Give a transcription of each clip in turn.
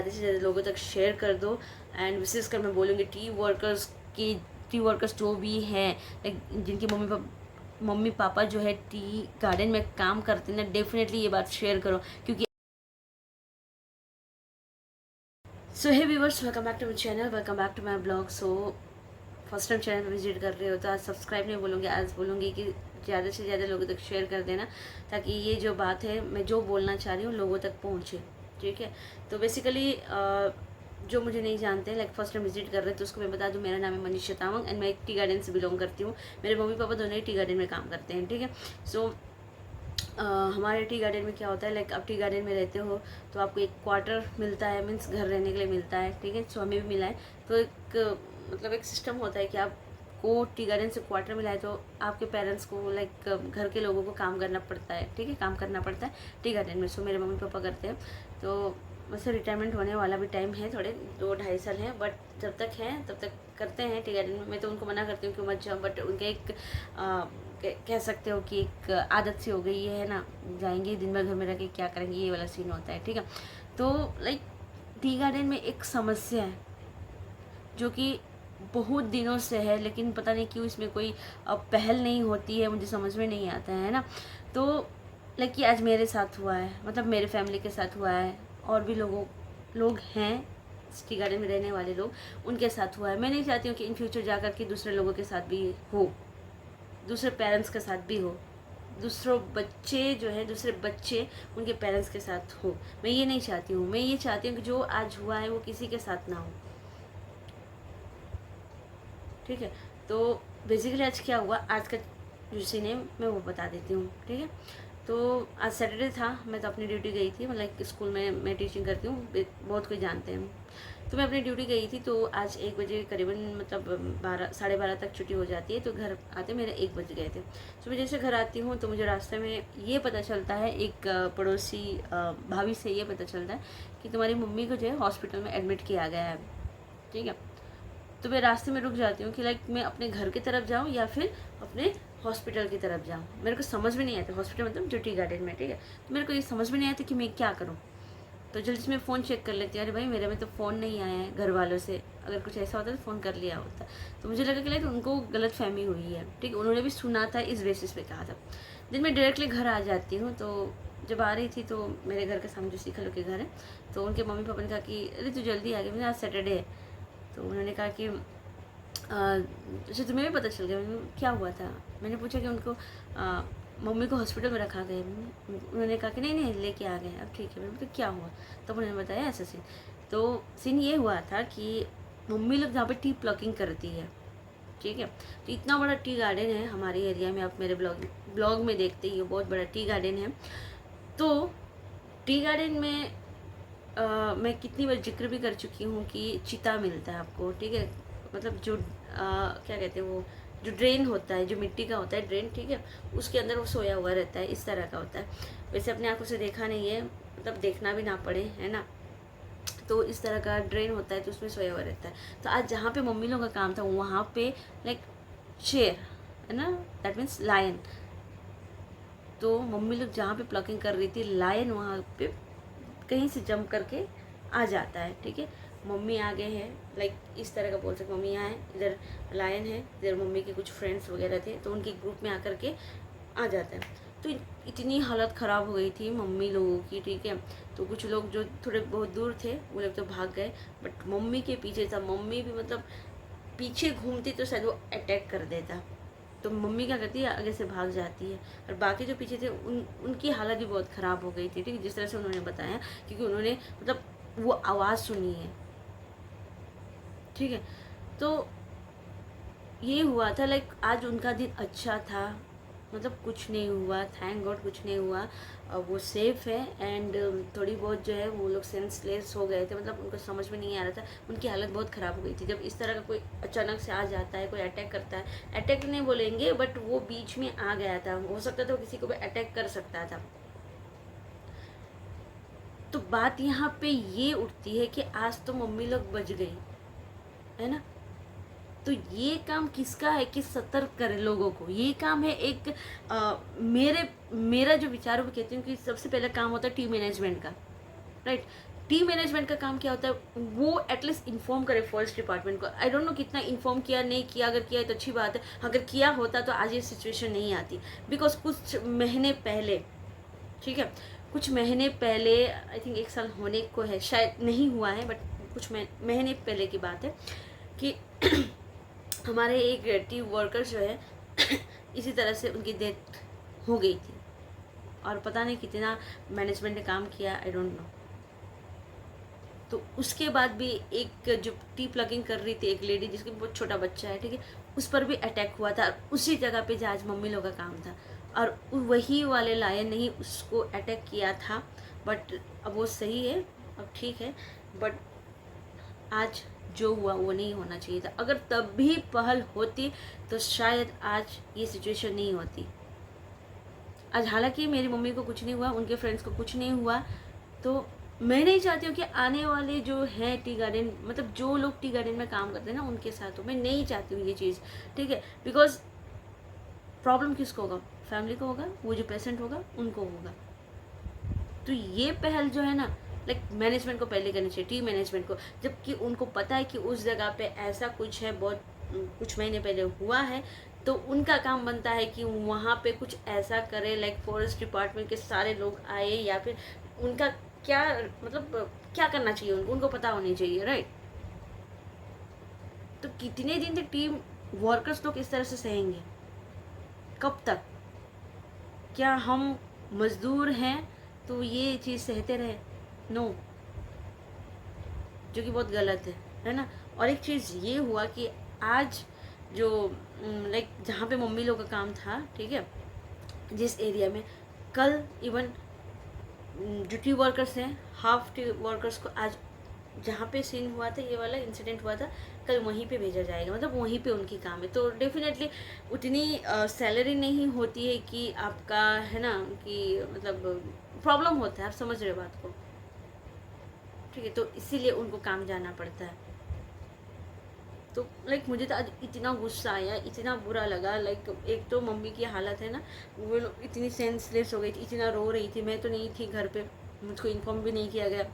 ज़्यादा से ज़्यादा लोगों तक शेयर कर दो। एंड विशेषकर मैं बोलूँगी टी वर्कर्स जो भी हैं, लाइक जिनके मम्मी पापा जो है टी गार्डन में काम करते हैं ना, डेफिनेटली ये बात शेयर करो। क्योंकि so hey viewers, welcome back to my channel, welcome back to my blog. So first time channel पर विजिट कर रहे हो तो आज सब्सक्राइब नहीं बोलूँगी, आज बोलूँगी कि ज़्यादा से ज़्यादा लोगों तक शेयर कर देना, ताकि ये जो बात है मैं जो बोलना चाह रही हूँ लोगों तक पहुँचे। ठीक है, तो बेसिकली जो मुझे नहीं जानते हैं, लाइक फर्स्ट टाइम विजिट कर रहे हैं, तो उसको मैं बता दूं, मेरा नाम है मनीषा तावंग एंड मैं एक टी गार्डन से बिलोंग करती हूँ। मेरे मम्मी पापा दोनों ही टी गार्डन में काम करते हैं। ठीक है, सो हमारे टी गार्डन में क्या होता है, लाइक आप टी गार्डन में रहते हो तो आपको एक क्वार्टर मिलता है, मीन्स घर रहने के लिए मिलता है। ठीक है, सो हमें भी मिला है। तो मतलब एक सिस्टम होता है कि आपको टी गार्डन से क्वार्टर मिला है तो आपके पेरेंट्स को, लाइक घर के लोगों को काम करना पड़ता है। ठीक है, काम करना पड़ता है टी गार्डन में। सो मेरे मम्मी पापा करते हैं, तो मुझसे रिटायरमेंट होने वाला भी टाइम है, थोड़े 2-2.5 साल हैं, बट जब तक हैं तब तक करते हैं टी गार्डन में। मैं तो उनको मना करती हूँ कि मत जाओ, बट उनके एक कह सकते हो कि एक आदत सी हो गई है ना, जाएंगे दिन भर घर में रह के क्या करेंगे, ये वाला सीन होता है। ठीक है, तो लाइक टी गार्डन में एक समस्या है जो कि बहुत दिनों से है, लेकिन पता नहीं क्यों इसमें कोई पहल नहीं होती है, मुझे समझ में नहीं आता है ना। तो लाइक ये आज मेरे साथ हुआ है, मतलब मेरे फैमिली के साथ हुआ है, और भी लोग हैं टी गार्डन में रहने वाले लोग, उनके साथ हुआ है। मैं नहीं चाहती हूँ कि इन फ्यूचर जा कर के दूसरे लोगों के साथ भी हो, दूसरे पेरेंट्स के साथ भी हो, दूसरे बच्चे उनके पेरेंट्स के साथ हो। मैं ये नहीं चाहती हूँ। मैं ये चाहती हूँ कि जो आज हुआ है वो किसी के साथ ना हो। ठीक है, तो बेसिकली आज क्या हुआ, आज का जो सीन है मैं वो बता देती हूँ। ठीक है, तो आज सैटरडे था, मैं तो अपनी ड्यूटी गई थी, मतलब स्कूल में मैं टीचिंग करती हूँ, बहुत कोई जानते हैं। तो मैं अपनी ड्यूटी गई थी, तो आज 1 बजे करीबन, मतलब 12 साढ़े 12 तक छुट्टी हो जाती है, तो घर आते मेरे 1 बज गए थे। तो मैं जैसे घर आती हूँ तो मुझे रास्ते में ये पता चलता है, एक पड़ोसी भाभी से ये पता चलता है कि तुम्हारी मम्मी को जो है हॉस्पिटल में एडमिट किया गया है। ठीक है, तो मैं रास्ते में रुक जाती हूँ कि लाइक मैं अपने घर की तरफ जाऊँ या फिर अपने हॉस्पिटल की तरफ जाऊँ। मेरे को समझ में नहीं आता, हॉस्पिटल मतलब जो टी गार्डन में। ठीक है, तो मेरे को ये समझ में नहीं आता कि मैं क्या करूँ। तो जल्दी से मैं फ़ोन चेक कर लेती हूँ, अरे भाई मेरे में तो फ़ोन नहीं आया है घर वालों से, अगर कुछ ऐसा होता तो फ़ोन कर लिया होता। तो मुझे लगा कि लाइक उनको गलत फहमी हुई है। ठीक है, उन्होंने भी सुना था, इस बेसिस पे कहा था। दिन मैं डायरेक्टली घर आ जाती हूँ, तो जब आ रही थी तो मेरे घर के सामने जो सीखा लोग के घर है, तो उनके मम्मी पापा ने कहा कि अरे तू जल्दी आ गई, मैंने आज सैटरडे है। तो उन्होंने कहा कि अच्छा तुम्हें भी पता चल गया, क्या हुआ था। मैंने पूछा कि उनको मम्मी को हॉस्पिटल में रखा गया। उन्होंने कहा कि नहीं नहीं लेके आ गए। अब ठीक है, मैंने बोला क्या हुआ, तब उन्होंने बताया ऐसा सीन। तो सीन ये हुआ था कि मम्मी लोग जहाँ पे टी प्लकिंग करती है, ठीक है, तो इतना बड़ा टी गार्डन है हमारे एरिया में, आप मेरे ब्लॉग में देखते ही हो, बहुत बड़ा टी गार्डन है। तो टी गार्डन में मैं कितनी बार जिक्र भी कर चुकी हूँ कि चीता मिलता है आपको। ठीक है, मतलब जो क्या कहते हैं, वो जो ड्रेन होता है, जो मिट्टी का होता है ड्रेन, ठीक है, उसके अंदर वो सोया हुआ रहता है, इस तरह का होता है। वैसे अपने आंखों से देखा नहीं है, मतलब देखना भी ना पड़े, है ना। तो इस तरह का ड्रेन होता है, तो उसमें सोया हुआ रहता है। तो आज जहाँ पे मम्मी लोगों का काम था वहाँ पे लाइक शेर, है ना, दैट मीन्स लायन। तो मम्मी लोग जहाँ पे प्लकिंग कर रही थी, लायन वहाँ पे कहीं से जंप करके आ जाता है। ठीक है, मम्मी आ गए हैं, लाइक इस तरह का बोल सकते, मम्मी यहाँ है, इधर लायन है, इधर मम्मी के कुछ फ्रेंड्स वगैरह थे, तो उनके ग्रुप में आकर के आ जाता है। तो इतनी हालत ख़राब हो गई थी मम्मी लोगों की। ठीक है, तो कुछ लोग जो थोड़े बहुत दूर थे वो लोग तो भाग गए, बट मम्मी के पीछे था। मम्मी भी मतलब पीछे घूमती तो शायद वो अटैक कर देता, तो मम्मी क्या करती है, आगे से भाग जाती है, और बाकी जो पीछे थे उनकी हालत भी बहुत ख़राब हो गई थी। ठीक है, जिस तरह से उन्होंने बताया, क्योंकि उन्होंने मतलब वो आवाज़ सुनी है। ठीक है, तो ये हुआ था, लाइक आज उनका दिन अच्छा था, मतलब कुछ नहीं हुआ, थैंक गॉड कुछ नहीं हुआ। वो सेफ है, एंड थोड़ी बहुत जो है वो लोग सेंसलेस हो गए थे, मतलब उनको समझ में नहीं आ रहा था, उनकी हालत बहुत ख़राब हो गई थी। जब इस तरह का कोई अचानक से आ जाता है, कोई अटैक करता है, अटैक नहीं बोलेंगे बट वो बीच में आ गया था, हो सकता था वो किसी को भी अटैक कर सकता था। तो बात यहाँ पे ये उठती है कि आज तो मम्मी लोग बच गई, है ना। तो ये काम किसका है कि सतर्क करे लोगों को, ये काम है एक मेरा जो विचार है वो कहती हूँ कि सबसे पहला काम होता है टीम मैनेजमेंट का, राइट। टीम मैनेजमेंट का काम क्या होता है, वो एटलीस्ट इन्फॉर्म करे फॉरेस्ट डिपार्टमेंट को। आई डोंट नो कितना इन्फॉर्म किया, नहीं किया, अगर किया है तो अच्छी बात है, अगर किया होता तो आज ये सिचुएशन नहीं आती। बिकॉज कुछ महीने पहले, ठीक है, कुछ महीने पहले, आई थिंक 1 साल होने को है, शायद नहीं हुआ है, बट कुछ महीने पहले की बात है कि हमारे एक टीम वर्कर जो है इसी तरह से उनकी डेथ हो गई थी, और पता नहीं कितना मैनेजमेंट ने काम किया, आई डोंट नो। तो उसके बाद भी एक जो टी प्लगिंग कर रही थी एक लेडी, जिसके बहुत छोटा बच्चा है, ठीक है, उस पर भी अटैक हुआ था, उसी जगह पे जहाँ आज मम्मी लोग का काम था, और वही वाले लायन ने ही उसको अटैक किया था। बट अब वो सही है, अब ठीक है, बट आज जो हुआ वो नहीं होना चाहिए था। अगर तब भी पहल होती तो शायद आज ये सिचुएशन नहीं होती। आज हालांकि मेरी मम्मी को कुछ नहीं हुआ, उनके फ्रेंड्स को कुछ नहीं हुआ, तो मैं नहीं चाहती हूँ कि आने वाले जो है टी गार्डन, मतलब जो लोग टी गार्डन में काम करते हैं ना, उनके साथ हो। मैं नहीं चाहती हूँ ये चीज़, ठीक है, बिकॉज प्रॉब्लम किसको होगा, फैमिली को होगा, वो जो पेशेंट होगा उनको होगा। तो ये पहल जो है ना, लाइक मैनेजमेंट को पहले करनी चाहिए, टीम मैनेजमेंट को, जबकि उनको पता है कि उस जगह पे ऐसा कुछ है, बहुत कुछ महीने पहले हुआ है, तो उनका काम बनता है कि वहाँ पे कुछ ऐसा करे, लाइक फॉरेस्ट डिपार्टमेंट के सारे लोग आए, या फिर उनका क्या मतलब क्या करना चाहिए उनको पता होनी चाहिए, राइट। तो कितने दिन तक टीम वर्कर्स लोग इस तरह से सहेंगे, कब तक? क्या हम मजदूर हैं तो ये चीज़ सहते रहे? नो, जो कि बहुत गलत है ना। और एक चीज़ ये हुआ कि आज जो लाइक जहाँ पे मम्मी लोग का काम था, ठीक है, जिस एरिया में, कल इवन जो टी वर्कर्स हैं, हाफ टी वर्कर्स को आज जहाँ पे सीन हुआ था, ये वाला इंसिडेंट हुआ था, कल वहीं पे भेजा जाएगा, मतलब वहीं पे उनकी काम है। तो डेफिनेटली उतनी सैलरी नहीं होती है कि आपका, है ना, कि मतलब प्रॉब्लम होता है, आप समझ रहे हो बात को, ठीक है, तो इसीलिए उनको काम जाना पड़ता है। तो लाइक मुझे तो आज इतना गुस्सा आया, इतना बुरा लगा, लाइक एक तो मम्मी की हालत है ना, वो इतनी सेंसलेस हो गई थी, इतना रो रही थी, मैं तो नहीं थी घर पे, मुझको इन्फॉर्म भी नहीं किया गया।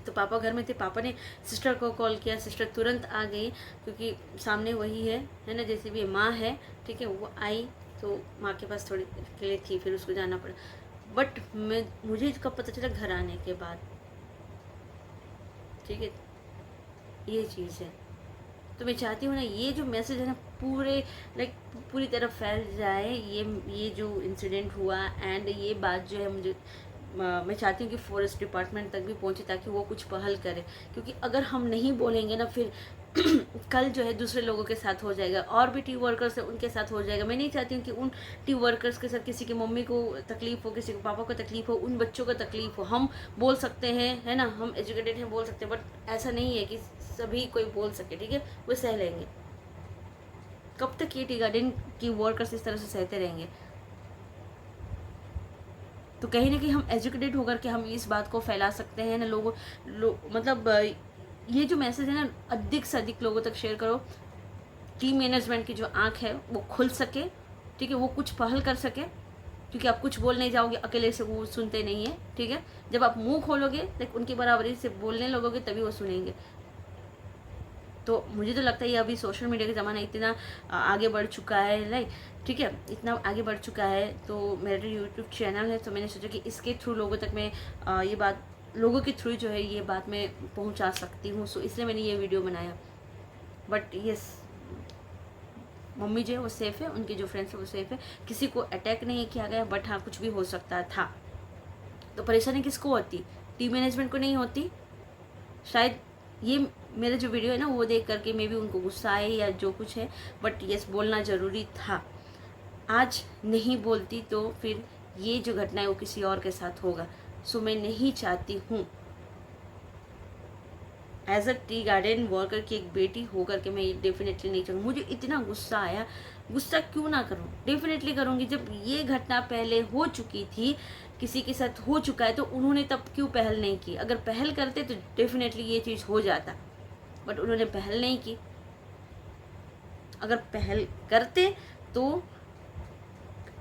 तो पापा घर में थे, पापा ने सिस्टर को कॉल किया, सिस्टर तुरंत आ गई, क्योंकि सामने वही है ना, जैसे भी माँ है, ठीक है, वो आई तो माँ के पास थोड़ी के लिए थी, फिर उसको जाना पड़ा। बट मुझे कब पता चला, घर आने के बाद, ठीक है, ये चीज़ है। तो मैं चाहती हूँ ना, ये जो मैसेज है ना, पूरे लाइक पूरी तरह फैल जाए, ये जो इंसिडेंट हुआ, एंड ये बात जो है, मुझे मैं चाहती हूँ कि फॉरेस्ट डिपार्टमेंट तक भी पहुँचे, ताकि वो कुछ पहल करे। क्योंकि अगर हम नहीं बोलेंगे ना, फिर कल जो है दूसरे लोगों के साथ हो जाएगा, और भी टी वर्कर्स है उनके साथ हो जाएगा। मैं नहीं चाहती हूँ कि उन टी वर्कर्स के साथ किसी की मम्मी को तकलीफ हो, किसी को पापा को तकलीफ हो, उन बच्चों को तकलीफ हो। हम बोल सकते हैं, है ना, हम एजुकेटेड हैं, बोल सकते हैं, बट ऐसा नहीं है कि सभी कोई बोल सके, ठीक है, वो सह लेंगे। कब तक ये टी गार्डन की वर्कर्स इस तरह से सहते रहेंगे? तो कहीं ना कहीं हम एजुकेटेड होकर के हम इस बात को फैला सकते हैं ना, मतलब ये जो मैसेज है ना, अधिक से अधिक लोगों तक शेयर करो। टीम मैनेजमेंट की जो आंख है वो खुल सके, ठीक है, वो कुछ पहल कर सके, क्योंकि आप कुछ बोल नहीं जाओगे, अकेले से वो सुनते नहीं है, ठीक है। जब आप मुंह खोलोगे, लाइक उनकी बराबरी से बोलने लगोगे, तभी वो सुनेंगे। तो मुझे तो लगता है ये अभी सोशल मीडिया का ज़माना इतना आगे बढ़ चुका है, लाइक, ठीक है, इतना आगे बढ़ चुका है। तो मेरा यूट्यूब चैनल है, तो मैंने सोचा कि इसके थ्रू लोगों तक मैं ये बात, लोगों के थ्रू जो है ये बात मैं पहुंचा सकती हूँ। सो इसलिए मैंने ये वीडियो बनाया। बट यस, मम्मी जो है वो सेफ़ है, उनके जो फ्रेंड्स है वो सेफ़ है, किसी को अटैक नहीं किया गया, बट हाँ कुछ भी हो सकता था। तो परेशानी किसको होती? टीम मैनेजमेंट को नहीं होती? शायद ये मेरा जो वीडियो है ना, वो देख करके मे भी उनको गुस्सा आए या जो कुछ है, बट यस, बोलना ज़रूरी था। आज नहीं बोलती तो फिर ये जो घटना है वो किसी और के साथ होगा। सो मैं नहीं चाहती हूँ, as a tea garden worker की एक बेटी होकर के मैं ये डेफिनेटली नहीं चाहूँगी। मुझे इतना गुस्सा आया, गुस्सा क्यों ना करूँ, डेफिनेटली करूँगी। जब ये घटना पहले हो चुकी थी, किसी के साथ हो चुका है, तो उन्होंने तब क्यों पहल नहीं की? अगर पहल करते तो डेफिनेटली ये चीज़ हो जाता, बट उन्होंने पहल नहीं की। अगर पहल करते तो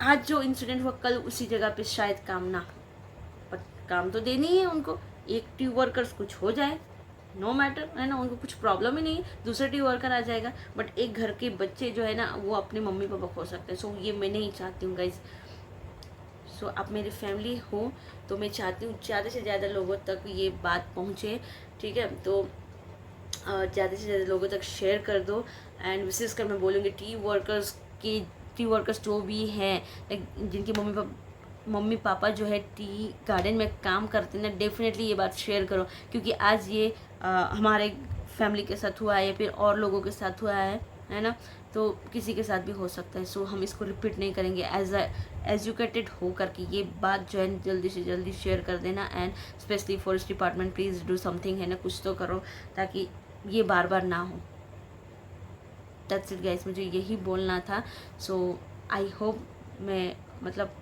आज जो इंसिडेंट हुआ, कल उसी जगह पे शायद काम ना, बट काम तो देनी है उनको, एक टी वर्कर्स कुछ हो जाए, नो मैटर, है ना, उनको कुछ प्रॉब्लम ही नहीं है, दूसरा टी वर्कर आ जाएगा, बट एक घर के बच्चे जो है ना वो अपने मम्मी पापा खो सकते हैं। सो ये मैं नहीं चाहती हूँ गाइज। सो आप मेरी फैमिली हो तो मैं चाहती हूँ ज़्यादा से ज़्यादा लोगों तक ये बात पहुँचे, ठीक है। तो ज़्यादा से ज़्यादा लोगों तक शेयर कर दो। एंड विशेषकर मैं बोलूँगी टी वर्कर्स जो भी हैं, जिनकी मम्मी पापा जो है टी गार्डन में काम करते हैं ना, डेफिनेटली ये बात शेयर करो, क्योंकि आज ये हमारे फैमिली के साथ हुआ है या फिर और लोगों के साथ हुआ है ना, तो किसी के साथ भी हो सकता है। सो हम इसको रिपीट नहीं करेंगे। एज एजुकेटेड हो करके ये बात जो है जल्दी से जल्दी शेयर कर देना। And specially forest department please do something, है ना, कुछ तो करो ताकि ये बार बार ना हो। दैट्स इट गाइस, मुझे यही बोलना था। सो आई होप मैं मतलब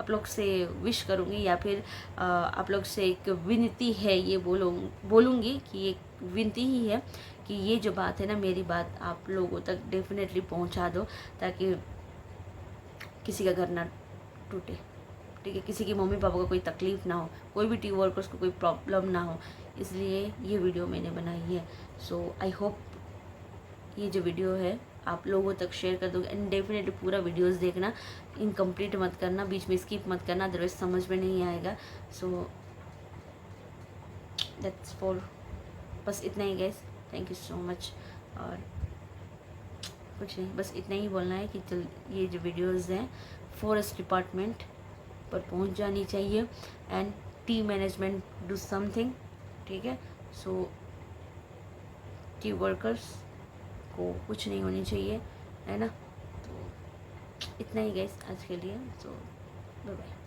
आप लोग से विश करूँगी या फिर आप लोग से एक विनती है, ये बोलूँगी कि एक विनती ही है कि ये जो बात है ना, मेरी बात आप लोगों तक डेफिनेटली पहुँचा दो ताकि किसी का घर ना टूटे, ठीक है, किसी की मम्मी पापा को कोई तकलीफ़ ना हो, कोई भी टी वर्कर्स को कोई प्रॉब्लम ना हो, इसलिए ये वीडियो मैंने बनाई है। सो आई होप ये जो वीडियो है आप लोगों तक शेयर कर दोगे। एंड डेफिनेटली पूरा वीडियोस देखना, इनकम्प्लीट मत करना, बीच में स्किप मत करना, अदरवाइज समझ में नहीं आएगा। सो दैट्स फॉर, बस इतना ही guys, thank you so much. और कुछ नहीं, बस इतना ही बोलना है कि चल ये जो वीडियोस हैं फॉरेस्ट डिपार्टमेंट पर पहुंच जानी चाहिए। And T management do something, ठीक है। सो टी वर्कर्स को कुछ नहीं होनी चाहिए, है ना। तो इतना ही गाइस आज के लिए। सो बाय बाय।